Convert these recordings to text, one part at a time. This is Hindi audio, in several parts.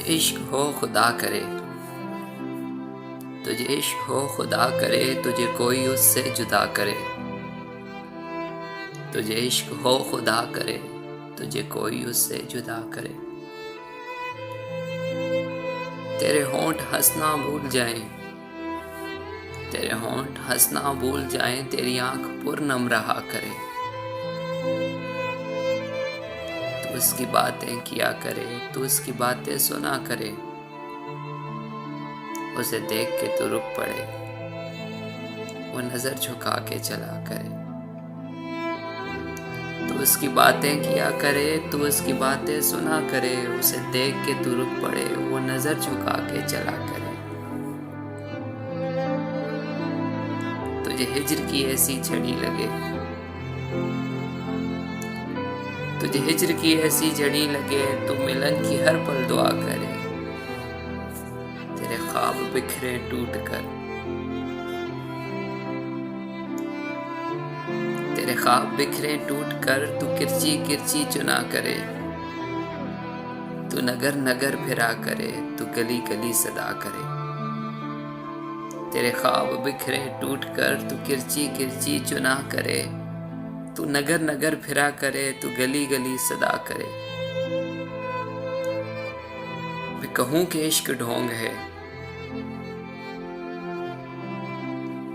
इश्क हो खुदा करे, तुझे इश्क हो खुदा करे, तुझे कोई उससे जुदा करे। तुझे इश्क हो खुदा करे, तुझे कोई उससे जुदा करे। तेरे होंठ हंसना भूल जाएं, तेरे होंठ हंसना भूल जाएं, तेरी आंख पुरनम रहा करे। तू उसकी बातें किया करे, तू उसकी बातें सुना करे। उसे देख के तू रुक पड़े, वो नजर झुका के चला करे। तू उसकी बातें किया करे, तू उसकी बातें सुना करे। उसे देख के तू रुक पड़े, वो नजर झुका के चला करे। तुझे हिज्र की ऐसी झड़ी लगे, तुझे हिज्र की ऐसी झड़ी लगे, तू मिलन की हर पल दुआ करे। तेरे ख्वाब बिखरे टूट कर, तेरे ख्वाब बिखरे टूट कर, तू किरची किरची चुना करे। तू नगर नगर फिरा करे, तू गली गली सदा करे। तेरे ख्वाब बिखरे टूट कर, तू किरची किरची चुना करे। तू नगर नगर फिरा करे, तू गली गली सदा करे। मैं कहूँ कि इश्क ढोंग है,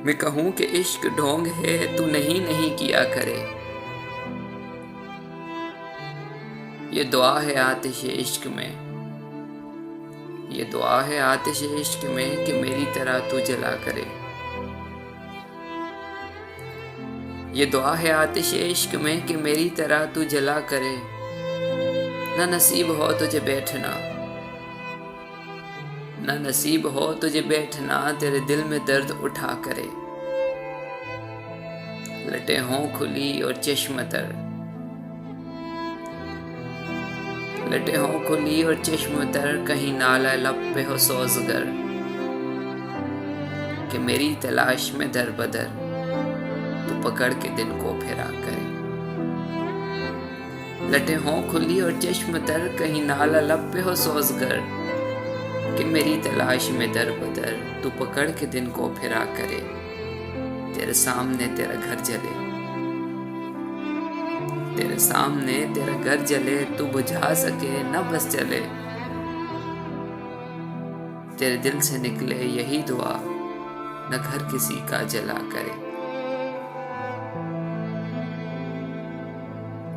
मैं कहूँ कि इश्क ढोंग है, तू नहीं नहीं किया करे। ये दुआ है आतिश इश्क में, ये दुआ है आतिश इश्क में कि मेरी तरह तू जला करे। ये दुआ है आतिश इश्क में कि मेरी तरह तू जला करे। न नसीब हो तुझे बैठना, न नसीब हो तुझे बैठना, तेरे दिल में दर्द उठा करे। लटे हों खुली और चश्म तर, लटे हों खुली और चश्म तर, कहीं नाला लब पे हो सोज़गर कि मेरी तलाश में दर बदर तू पकड़ के दिल को फिरा करे। लटे हों खुली और चश्म तर, कहीं नाला लब पे हो सोज़गर कि मेरी तलाश में दर बदर तू पकड़ के दिन को फिरा करे। तेरे सामने तेरा घर जले, तेरे सामने तेरा घर जले, तू बुझा सके न बस चले। तेरे दिल से निकले यही दुआ, न घर किसी का जला करे।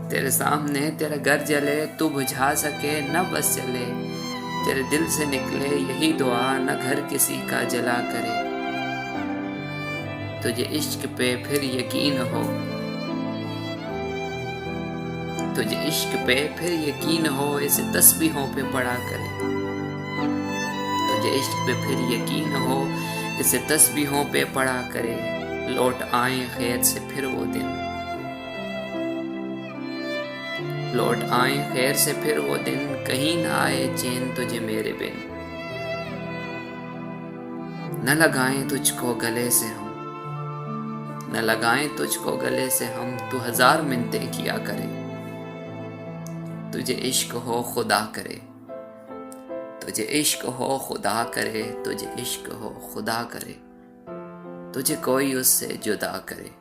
तेरे सामने तेरा घर जले, तू बुझा सके न बस चले। तेरे दिल से निकले यही दुआ, न घर किसी का जला करे। तुझे इश्क पे फिर यकीन हो, तुझे इश्क पे फिर यकीन हो, इसे तस्बीहों पे पढ़ा करे। तुझे इश्क पे फिर यकीन हो, इसे तस्बीहों पे पढ़ा करे। लौट आए खैर से फिर वो दिन, लौट आए खैर से फिर वो दिन, कहीं ना आए चैन तुझे मेरे बिन। न लगाएं तुझको गले से हम, न लगाएं तुझको गले से हम, तू हजार मिन्नतें किया करे। तुझे इश्क हो खुदा करे, तुझे इश्क हो खुदा करे, तुझे इश्क हो खुदा करे, तुझे कोई उससे जुदा करे।